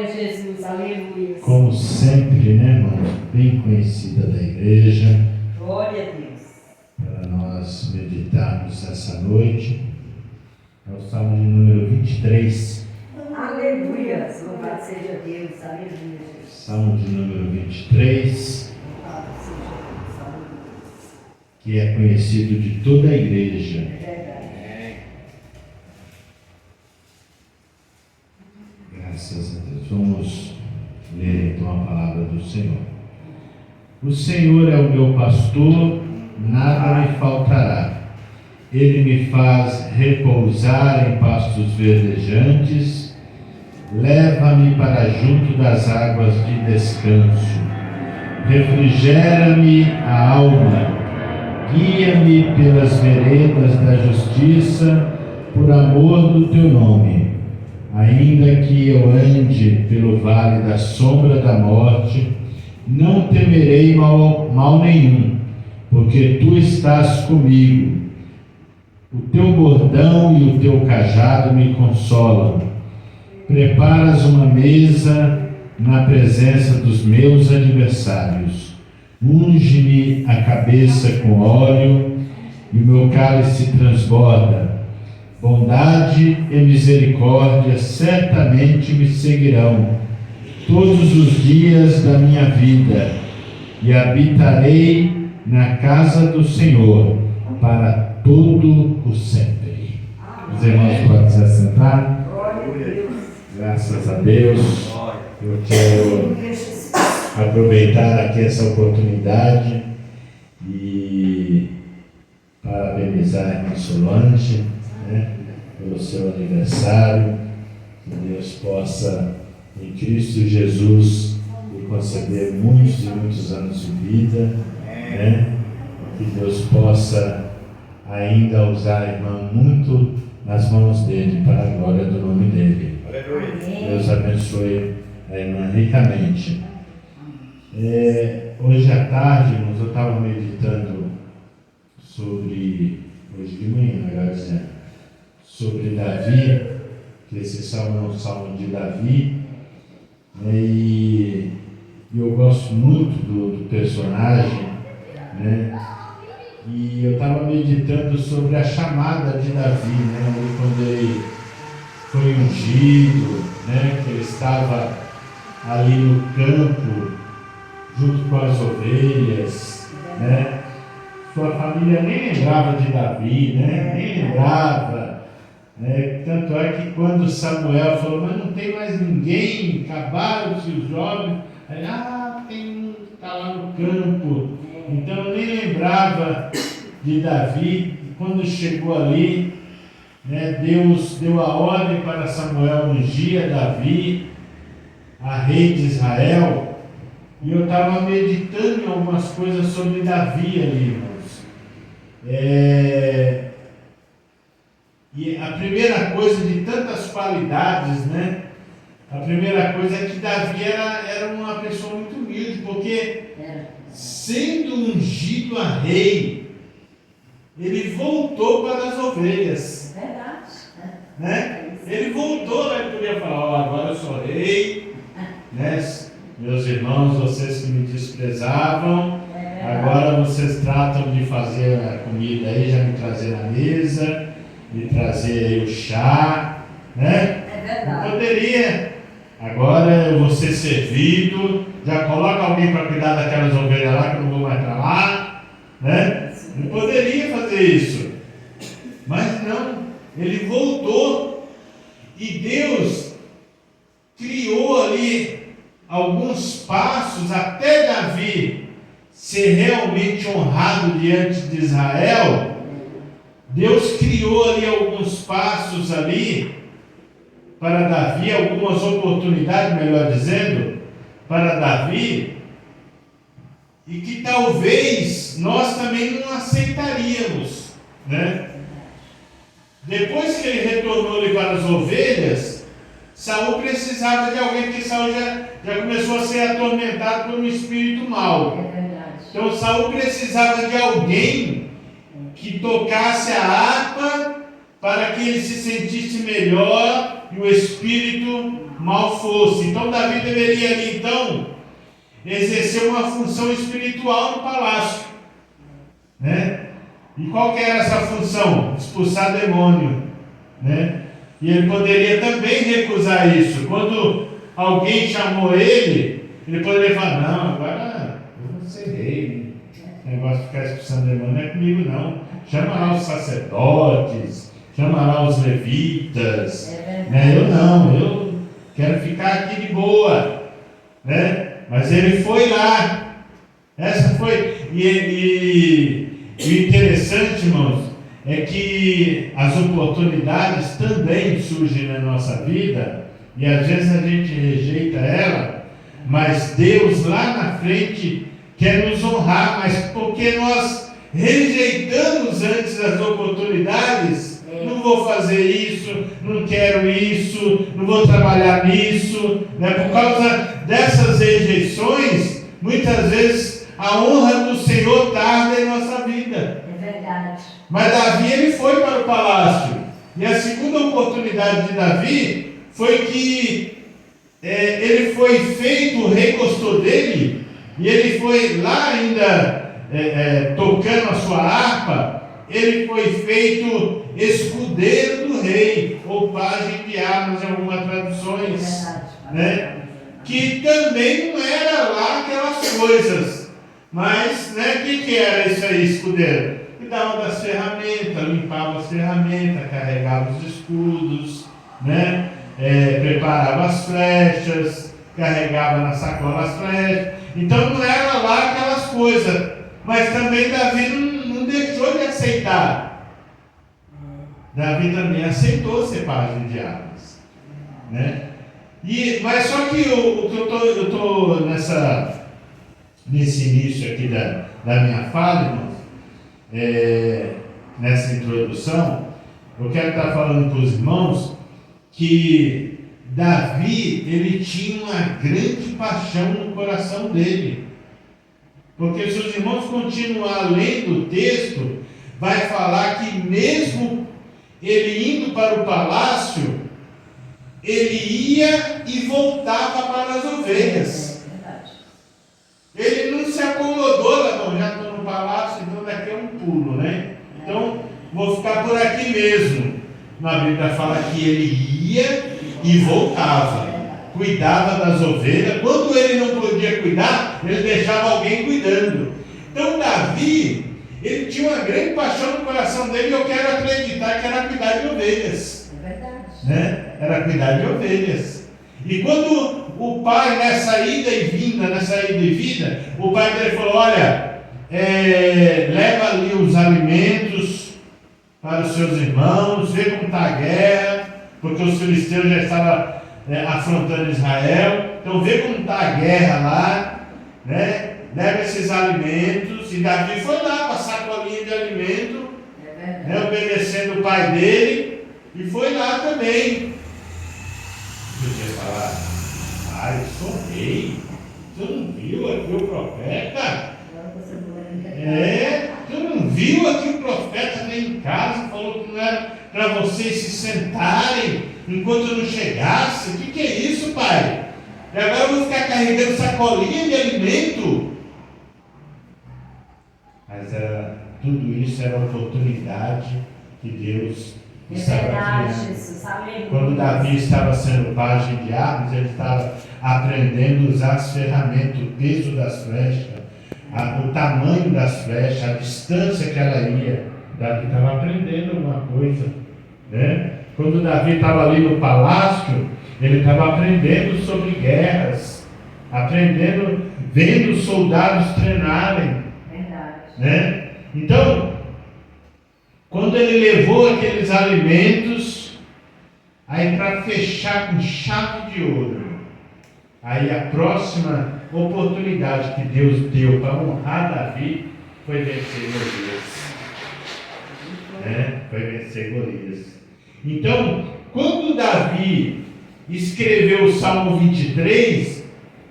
Glória a Jesus, aleluia. Como sempre, né, irmãos? Bem conhecida da igreja. Glória a Deus. Para nós meditarmos essa noite. É o Salmo de número 23. Aleluia. Louvado seja Deus, aleluia. Salmo de número 23. Louvado seja Deus, aleluia. Que é conhecido de toda a igreja. É verdade. Graças a Deus. Vamos ler então a palavra do Senhor. O Senhor é o meu pastor, nada me faltará. Ele me faz repousar em pastos verdejantes, leva-me para junto das águas de descanso, refrigera-me a alma, guia-me pelas veredas da justiça, por amor do teu nome. Ainda que eu ande pelo vale da sombra da morte, não temerei mal nenhum, porque tu estás comigo. O teu bordão e o teu cajado me consolam. Preparas uma mesa na presença dos meus adversários. Unge-me a cabeça com óleo e o meu cálice transborda. Bondade e misericórdia certamente me seguirão todos os dias da minha vida, e habitarei na casa do Senhor para todo o sempre. Os irmãos podem se assentar. Graças a Deus. Eu quero aproveitar aqui essa oportunidade e parabenizar a irmã Solange, pelo seu aniversário. Que Deus possa, em Cristo Jesus, lhe conceder muitos e muitos anos de vida, que Deus possa ainda usar a irmã muito nas mãos dele, para a glória do nome dele. Aleluia. Deus abençoe a irmã ricamente. Hoje à tarde, irmãos, eu estava meditando sobre, hoje de manhã, melhor dizendo, sobre Davi, que esse salmo é um salmo de Davi, e eu gosto muito do personagem, e eu estava meditando sobre a chamada de Davi, quando ele foi ungido, que ele estava ali no campo, junto com as ovelhas, Sua família nem lembrava de Davi, nem lembrava. Tanto é que quando Samuel falou, mas não tem mais ninguém, acabaram-se os jovens, aí, tem um que está lá no campo. Então eu nem lembrava de Davi. E quando chegou ali, Deus deu a ordem para Samuel ungir Davi, a rei de Israel, e eu estava meditando em algumas coisas sobre Davi ali, irmãos. E a primeira coisa de tantas qualidades, a primeira coisa é que Davi era uma pessoa muito humilde, porque sendo ungido a rei, ele voltou para as ovelhas. Verdade. Ele voltou, ele podia falar, agora eu sou rei, meus irmãos, vocês que me desprezavam, agora vocês tratam de fazer a comida aí, já me trazer na mesa, me trazer aí o chá, Não poderia. Agora eu vou ser servido, já coloca alguém para cuidar daquelas ovelhas lá que eu não vou mais para lá, Não poderia fazer isso, mas não, ele voltou, e Deus criou ali alguns passos até Davi ser realmente honrado diante de Israel. Deus criou ali alguns passos ali para Davi, algumas oportunidades, melhor dizendo, para Davi, e que talvez nós também não aceitaríamos, Depois que ele retornou ali para as ovelhas, Saul precisava de alguém, porque Saul já começou a ser atormentado por um espírito mau. Então Saul precisava de alguém que tocasse a harpa para que ele se sentisse melhor e o espírito mal fosse. Então Davi deveria ali, então, exercer uma função espiritual no palácio, né? E qual que era essa função? Expulsar demônio, né? E ele poderia também recusar isso. Quando alguém chamou ele poderia falar: não, agora eu vou ser rei. O negócio de ficar expulsando demônio não é comigo, não. Chama lá os sacerdotes, chama lá os levitas. Né? Eu não, eu quero ficar aqui de boa, né? Mas ele foi lá. Essa foi. E o interessante, irmãos, é que as oportunidades também surgem na nossa vida, e às vezes a gente rejeita ela, mas Deus lá na frente quer nos honrar, mas porque nós rejeitamos antes as oportunidades, não vou fazer isso, não quero isso, não vou trabalhar nisso, né? Por causa dessas rejeições, muitas vezes a honra do Senhor tarda em nossa vida. É verdade. Mas Davi, ele foi para o palácio, e a segunda oportunidade de Davi foi que ele foi feito, o rei gostou dele, e ele foi lá ainda tocando a sua harpa, ele foi feito escudeiro do rei, ou pajem de armas em algumas traduções, né? Que também não era lá aquelas coisas, mas, né, o que era isso aí, escudeiro? Cuidava das ferramentas, limpava as ferramentas, carregava os escudos, né? Preparava as flechas, carregava na sacola as flechas. Então não era lá aquelas coisas, mas também Davi não deixou de aceitar. Davi também aceitou ser pajem de armas, né? Mas só que o que eu estou nesse início aqui da minha fala, irmãos, nessa introdução, eu quero estar falando para os irmãos que Davi, ele tinha uma grande paixão no coração dele, porque se os irmãos continuar lendo o texto, vai falar que mesmo ele indo para o palácio, ele ia e voltava para as ovelhas. Ele não se acomodou, não, já estou no palácio, então daqui é um pulo, né? Então vou ficar por aqui mesmo. Na Bíblia fala que ele ia e voltava, cuidava das ovelhas. Quando ele não podia cuidar, ele deixava alguém cuidando. Então Davi, ele tinha uma grande paixão no coração dele, e eu quero acreditar que era cuidar de ovelhas. É verdade. Né? Era cuidar de ovelhas. E quando o pai, nessa ida e vinda, o pai dele falou: olha, leva ali os alimentos para os seus irmãos, vê como está a guerra, porque os filisteus já estavam afrontando Israel, então vê como está a guerra lá, né? Leva esses alimentos. E Davi foi lá com a sacolinha de alimento, né? Obedecendo o pai dele, e foi lá também. Podia falar: eu sou rei, você não viu aqui o profeta? Você não viu aqui o profeta veio em casa, falou que não era para vocês se sentarem enquanto eu não chegasse? O que é isso, pai? E agora eu vou ficar carregando sacolinha de alimento? Mas tudo isso era oportunidade que Deus estava criando. Quando Davi estava sendo pajem de armas, ele estava aprendendo a usar as ferramentas, o peso das flechas, o tamanho das flechas, a distância que ela ia. Davi estava aprendendo alguma coisa, né? Quando Davi estava ali no palácio, ele estava aprendendo sobre guerras, vendo os soldados treinarem. Verdade. Né? Então, quando ele levou aqueles alimentos, aí para fechar com chave de ouro, aí a próxima oportunidade que Deus deu para honrar Davi foi vencer Golias. Foi vencer Golias. Então, quando Davi escreveu o Salmo 23,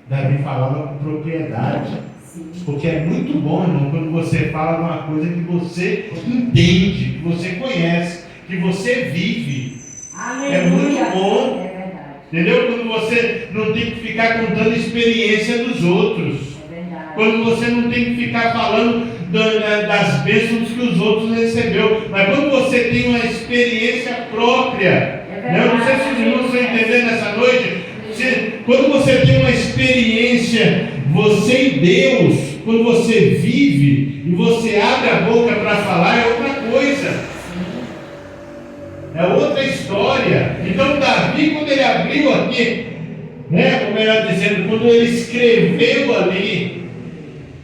Davi falava com propriedade. Sim. Porque é muito bom, irmão, quando você fala de uma coisa que você entende, que você conhece, que você vive. Aleluia. É muito bom. É verdade. Entendeu? Quando você não tem que ficar contando experiência dos outros. É verdade. Quando você não tem que ficar falando das bênçãos que os outros recebeu. Mas quando você tem uma experiência própria. Eu não sei se os irmãos estão entendendo nessa noite. Quando você tem uma experiência, você e Deus, quando você vive e você abre a boca para falar, é outra coisa. É outra história. Então Davi, quando ele abriu aqui, né, ou melhor dizendo, quando ele escreveu ali,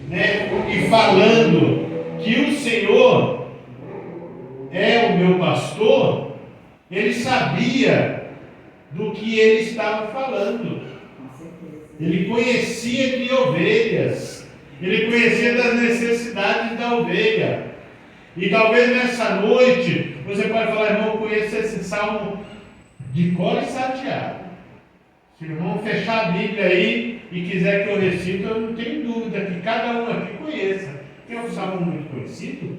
né, e falando que o Senhor é o meu pastor, ele sabia do que ele estava falando. Ele conhecia de ovelhas, ele conhecia das necessidades da ovelha. E talvez nessa noite você pode falar: irmão, eu conheço esse salmo de cor e salteado. Se o irmão fechar a Bíblia aí e quiser que eu recite, eu não tenho dúvida que cada um aqui conheça. Que é um salmo muito conhecido.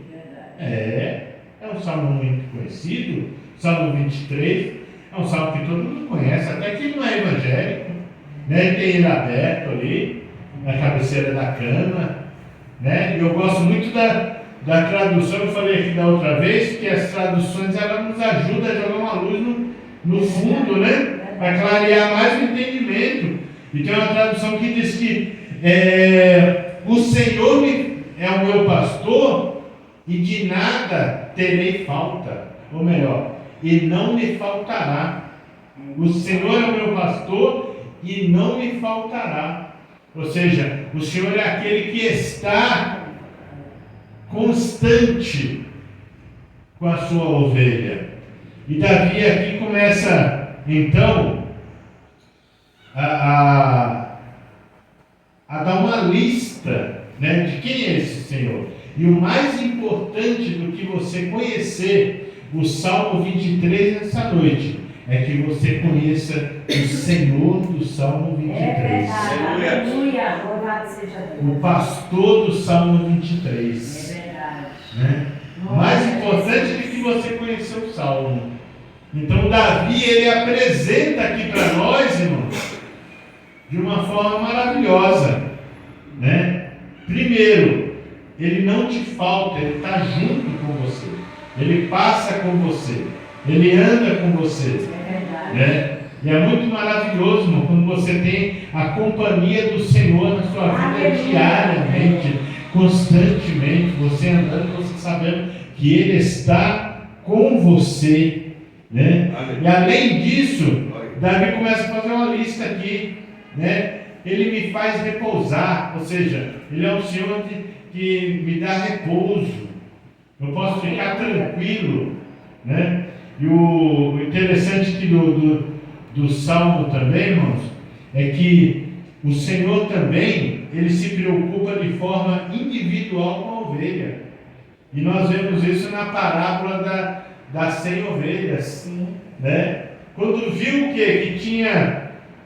É um salmo muito conhecido. Salmo 23 é um salmo que todo mundo conhece, até que não é evangélico, né? Tem ele aberto ali na cabeceira da cama, né? E eu gosto muito da tradução. Eu falei aqui da outra vez que as traduções elas nos ajudam a jogar uma luz no fundo, né? Para clarear mais o entendimento. E tem uma tradução que diz que o Senhor é o meu pastor e de nada terei falta. Ou melhor, e não me faltará. O Senhor é o meu pastor e não me faltará. Ou seja, o Senhor é aquele que está constante com a sua ovelha. E Davi aqui começa então a dar uma lista, né, de quem é esse Senhor. E o mais importante do que você conhecer o Salmo 23 essa noite é que você conheça o Senhor do Salmo 23. É verdade. Aleluia. Louvado seja Deus. O pastor do Salmo 23. É verdade. Né? Mais importante do que você conhecer o Salmo. Então Davi, ele apresenta aqui para nós, irmãos, de uma forma maravilhosa, né? Primeiro, ele não te falta, ele está junto com você, ele passa com você, ele anda com você, né? E é muito maravilhoso, irmão, quando você tem a companhia do Senhor na sua vida diariamente, constantemente, você andando, você sabendo que Ele está com você, né? E além disso, Davi começa a fazer uma lista aqui, né? Ele me faz repousar, ou seja, Ele é um Senhor que me dá repouso, eu posso ficar tranquilo, né? E o interessante aqui do Salmo também, irmãos, é que o Senhor também, Ele se preocupa de forma individual com a ovelha. E nós vemos isso na parábola das 100 ovelhas, né? Quando viu que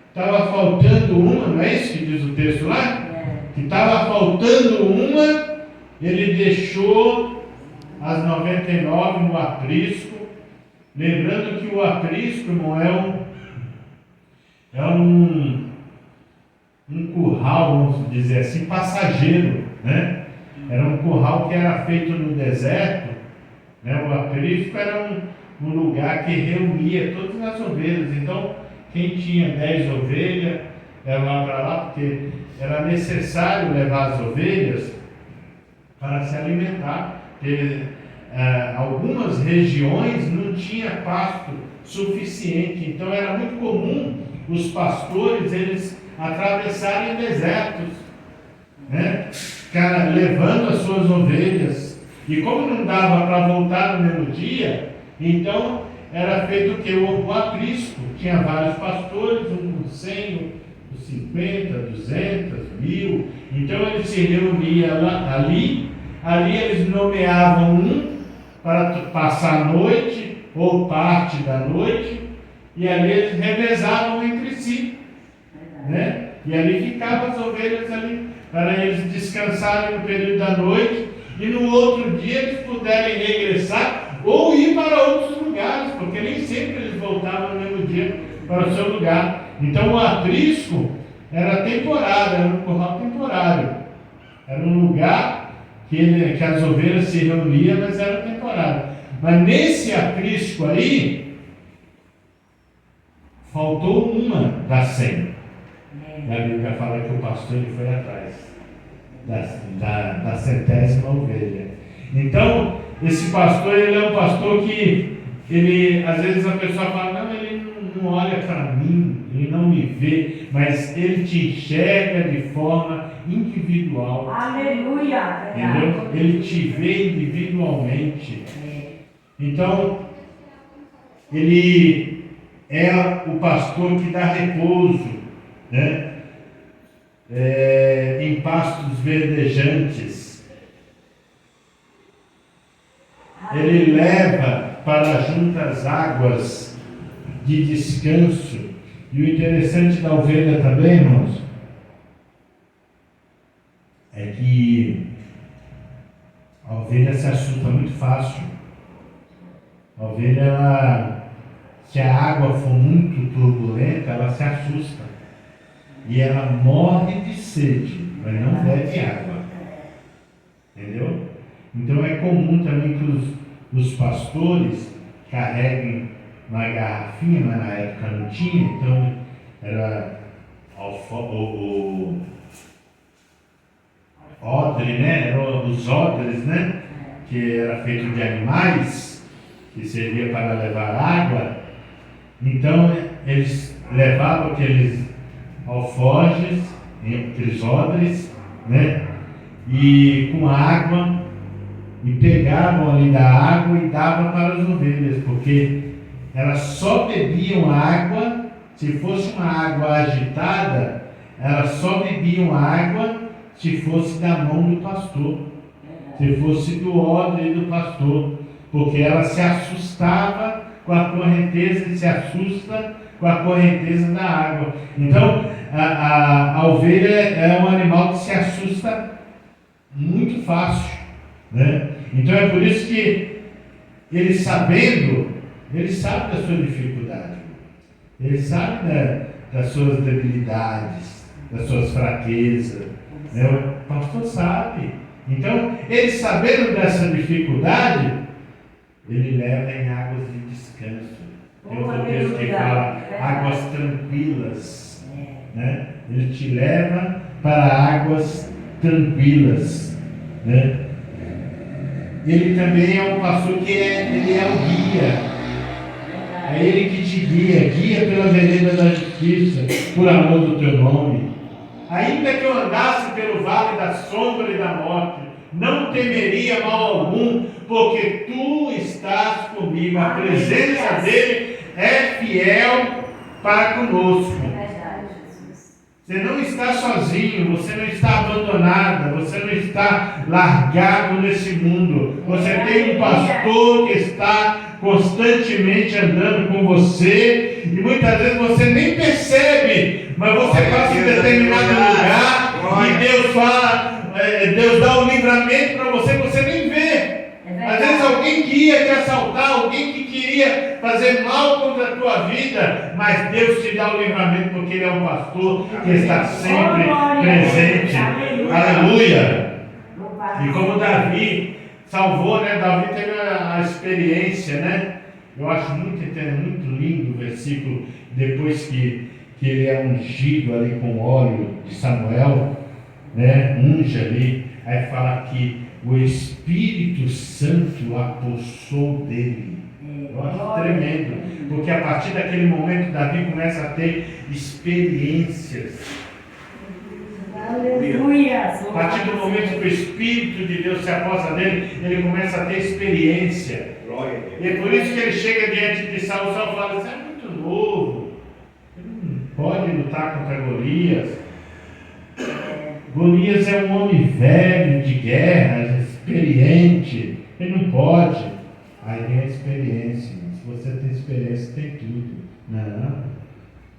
estava faltando uma, não é isso que diz o texto lá? Que estava faltando uma, ele deixou as 99 no aprisco, lembrando que o aprisco, irmão, é um curral, vamos dizer assim, passageiro, né? Era um curral que era feito no deserto, né? O aprisco era um lugar que reunia todas as ovelhas. Então, quem tinha 10 ovelhas, levava para lá, porque era necessário levar as ovelhas para se alimentar, porque algumas regiões não tinha pasto suficiente, então era muito comum os pastores eles atravessarem desertos, né? Levando as suas ovelhas, e como não dava para voltar no mesmo dia, então era feito o que? O aprisco. Tinha vários pastores, uns 100, uns 50, 200, 1000. Então eles se reuniam ali eles nomeavam um para passar a noite ou parte da noite, e ali eles revezavam entre si, né? E ali ficavam as ovelhas ali para eles descansarem no período da noite e no outro dia eles puderem regressar ou ir para outros lugares. lugares, porque nem sempre eles voltavam no mesmo dia para o seu lugar. Então o aprisco era temporário, era um curral temporário. Era um lugar que as ovelhas se reuniam, mas era temporário. Mas nesse aprisco aí, faltou uma das 100. A Bíblia fala que o pastor ele foi atrás da 100ª ovelha. Então, esse pastor, ele é um pastor que, às vezes a pessoa fala, não, ele não olha para mim, ele não me vê, mas ele te enxerga de forma individual. Aleluia! Entendeu? Ele te vê individualmente. Então, ele é o pastor que dá repouso, né? Em pastos verdejantes. Ele leva para junto às águas de descanso. E o interessante da ovelha também, irmãos, é que a ovelha se assusta muito fácil. A ovelha, se a água for muito turbulenta, ela se assusta. E ela morre de sede, mas não bebe água. Entendeu? Então é comum também que os pastores carreguem uma garrafinha, mas na época não tinha, então era o odre, né? Eram os odres, né? Que era feito de animais, que servia para levar água. Então eles levavam aqueles alforjes, aqueles odres, né? E com água, e pegavam ali da água e davam para as ovelhas, porque elas só bebiam água, se fosse uma água agitada, elas só bebiam água se fosse da mão do pastor, se fosse do odre do pastor, porque ela se assustava com a correnteza e se assusta com a correnteza da água. Então, a ovelha é um animal que se assusta muito fácil, né? Então é por isso que ele sabendo, ele sabe da sua dificuldade, ele sabe das suas debilidades, das suas fraquezas, né? O pastor sabe. Então, ele sabendo dessa dificuldade, ele leva em águas de descanso. Tem outro texto que fala águas tranquilas, né? Ele te leva para águas tranquilas, né? Ele também é um pastor que ele é o guia. É ele que te guia pela vereda da justiça, por amor do teu nome. Ainda que eu andasse pelo vale da sombra e da morte, não temeria mal algum, porque tu estás comigo. A presença dele é fiel para conosco. Você não está sozinho, você não está abandonada, você não está largado nesse mundo. Você tem um pastor que está constantemente andando com você, e muitas vezes você nem percebe, mas você passa em determinado lugar e Deus fala, Deus dá um livramento para você, você nem vê. Às vezes alguém que ia te assaltar, alguém que queria fazer mal contra a tua vida, mas Deus te dá o livramento porque Ele é um pastor que está sempre presente. Aleluia! E como Davi salvou, né? Davi teve a experiência, né? Eu acho muito lindo o versículo, depois que ele é ungido ali com óleo de Samuel, né? Unge ali, aí fala que o Espírito Santo apossou dele. Eu acho tremendo, porque a partir daquele momento Davi começa a ter experiências. Aleluia! A partir do momento que o Espírito de Deus se apossa dele, ele começa a ter experiência. E é por isso que ele chega diante de Saul, Saul fala, você é muito novo, você não pode lutar contra Golias. Golias é um homem velho de guerra, experiente, ele não pode. Aí vem a experiência. Se você tem experiência, tem tudo. Não,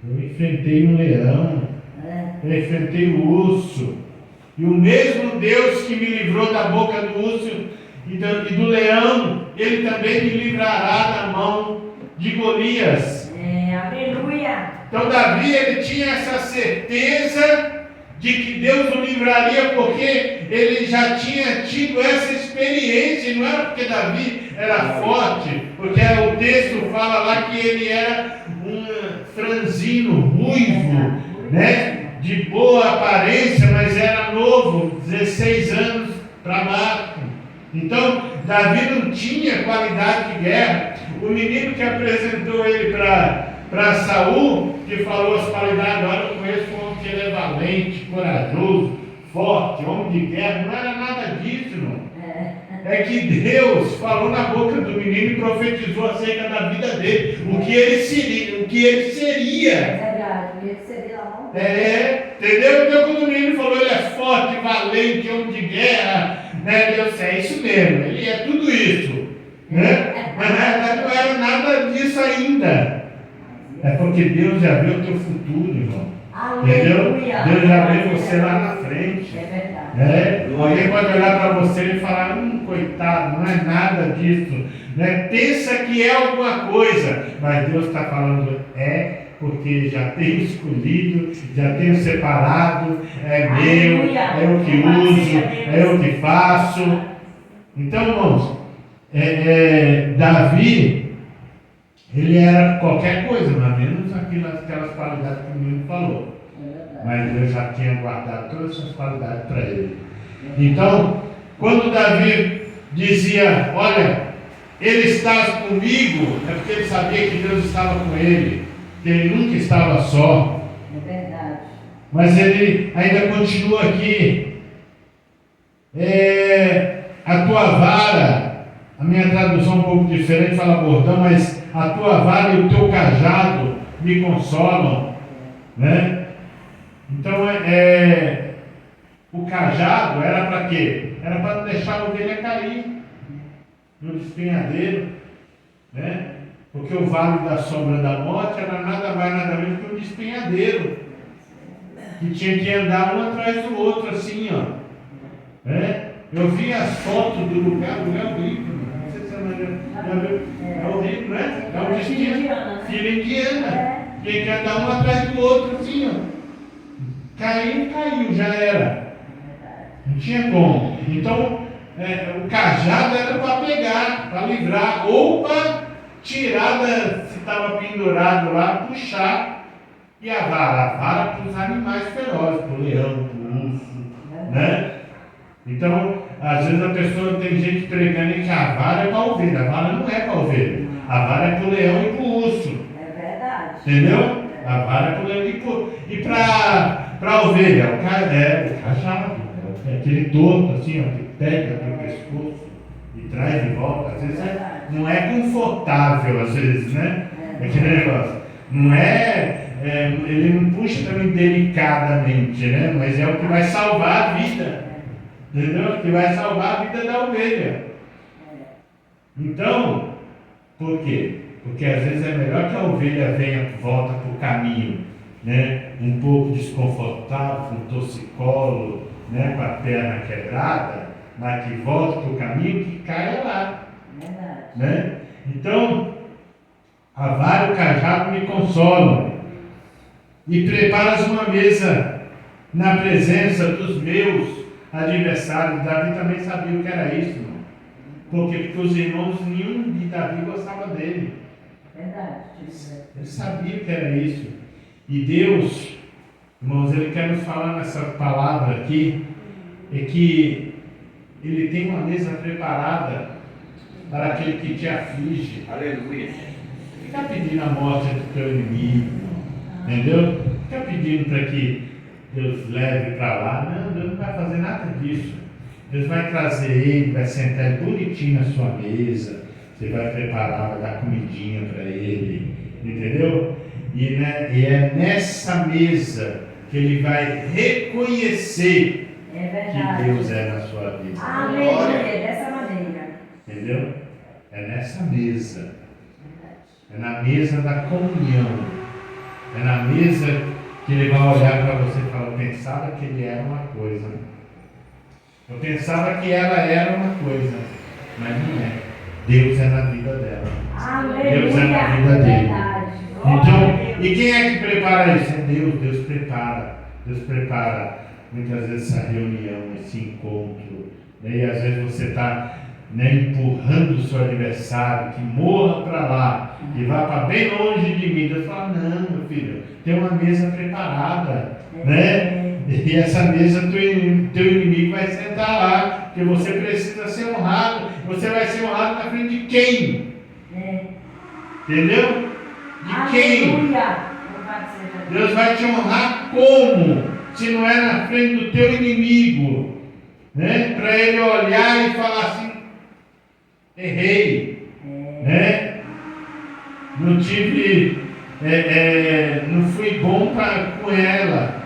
eu enfrentei um leão, eu enfrentei o urso, e o mesmo Deus que me livrou da boca do urso e do leão, ele também me livrará da mão de Golias. Aleluia. Então Davi, ele tinha essa certeza de que Deus o livraria, porque ele já tinha tido essa experiência. E não era porque Davi era forte, porque o texto fala lá que ele era um franzino, ruivo, né? De boa aparência, mas era novo, 16 anos para baixo. Então Davi não tinha qualidade de guerra. O menino que apresentou ele para Saul, que falou as qualidades: olha, eu conheço um homem que ele é valente, corajoso, forte, homem de guerra. Não era nada disso, não. É que Deus falou na boca do menino e profetizou acerca da vida dele, o que ele seria. Verdade, ele seria a mão. Entendeu? Então quando o menino falou, ele é forte, valente, homem de guerra, né? Deus, é isso mesmo, ele é tudo isso, né? Mas na verdade não era nada disso ainda. É porque Deus já viu o teu futuro, irmão. Entendeu? Deus já vê você lá na frente. É verdade. Alguém pode olhar para você e falar: coitado, não é nada disso, né? Pensa que é alguma coisa, mas Deus está falando: porque já tenho escolhido, já tenho separado, é meu, é eu que uso, é eu que faço. Então, irmãos, Davi, ele era qualquer coisa, mas menos aquelas qualidades que o menino falou. Mas Deus já tinha guardado todas essas qualidades para ele. Então, quando Davi dizia: olha, ele está comigo, é porque ele sabia que Deus estava com ele, que ele nunca estava só. É verdade. Mas ele ainda continua aqui: a tua vara, a minha tradução é um pouco diferente, fala bordão, mas a tua vara e o teu cajado me consolam, né? Então, o cajado era para quê? Era para não deixar a ovelha cair no despenhadeiro, né? Porque o vale da sombra da morte era nada mais, nada menos que um despenhadeiro, que tinha que andar um atrás do outro, assim, ó. Eu vi as fotos do lugar horrível, não sei se já viu, é horrível, né? É um destino, filha indiana, tinha que andar um atrás do outro, assim, ó. Caiu, já era. Não tinha como. Então, o cajado era para pegar, para livrar, ou para tirar, se estava pendurado lá, puxar. E a vara para os animais ferozes, para o leão, para o urso, né? Então, às vezes a pessoa, tem gente pregando que a vara é para a ovelha. A vara não é para a ovelha. A vara é para o leão e para o urso. É verdade. Entendeu? A vara é para o leão e para a ovelha. O cajado. É aquele torto assim, ó, que pega pelo pescoço e traz de volta. Às vezes não é confortável, às vezes, né? Aquele negócio. Não ele não puxa também delicadamente, né? Mas é o que vai salvar a vida. Entendeu? Que vai salvar a vida da ovelha. Então, por quê? Porque às vezes é melhor que a ovelha volta para o caminho, né? Um pouco desconfortável, com torcicolo, né? Com a perna quebrada, mas que volta para o caminho, que caia lá. Né? Então, a vara e o cajado me consolam. E preparas uma mesa na presença dos meus adversários. Davi também sabia o que era isso, irmão. Porque os irmãos, nenhum de Davi gostava dele. Verdade. Ele sabia o que era isso. E Deus, irmãos, Ele quer nos falar nessa palavra aqui, é que Ele tem uma mesa preparada para aquele que te aflige. Aleluia. Fica pedindo a morte do teu inimigo, entendeu? Fica pedindo para que Deus leve para lá. Não, Deus não vai fazer nada disso. Deus vai trazer ele, vai sentar ele bonitinho na sua mesa. Você vai preparar, vai dar comidinha para ele, entendeu? E é nessa mesa que ele vai reconhecer que Deus é na sua vida. Aleluia, dessa maneira. Entendeu? É nessa mesa. É na mesa da comunhão. É na mesa que ele vai olhar para você e falar: eu pensava que ele era uma coisa. Eu pensava que ela era uma coisa, mas não é. Deus é na vida dela. Aleluia. Deus é na vida dele. Verdade. Então, e quem é que prepara isso? É Deus. Deus prepara. Deus prepara muitas vezes essa reunião, esse encontro. Né? E às vezes você está, né, empurrando o seu adversário que morra para lá e vá para bem longe de mim. Deus fala: não, meu filho, tem uma mesa preparada, né? E essa mesa teu inimigo vai sentar lá, porque você precisa ser honrado. Você vai ser honrado na frente de quem? Entendeu? De quem? Aleluia. Louvado seja Deus. Deus vai te honrar como? Se não é na frente do teu inimigo, né? Para ele olhar e falar assim: errei, né? Não tive, não fui bom com ela.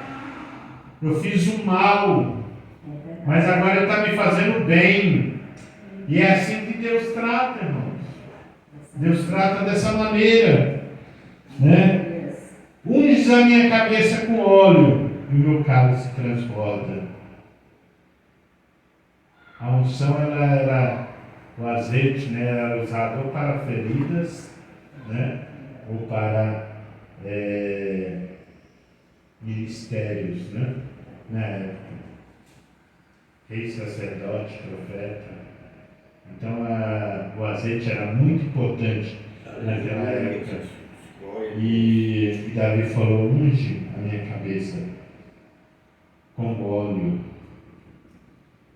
Eu fiz o mal, mas agora está me fazendo bem. E é assim que Deus trata, irmãos. Deus trata dessa maneira, né? Unges a minha cabeça com óleo e o meu cálice transborda. A unção, ela era, o azeite, né, era usado ou para feridas, né, ou para ministérios, né, na época. Rei, sacerdote, profeta. Então o azeite era muito importante naquela época. E Davi falou: unge a minha cabeça com óleo.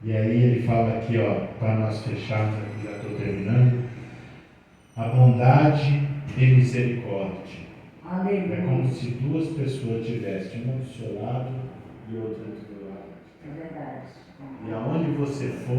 E aí ele fala aqui, ó, para nós fecharmos aqui, já estou terminando: a bondade e misericórdia. Aleluia. É como se duas pessoas tivessem, uma do seu lado e outra do seu lado. É verdade. E aonde você for,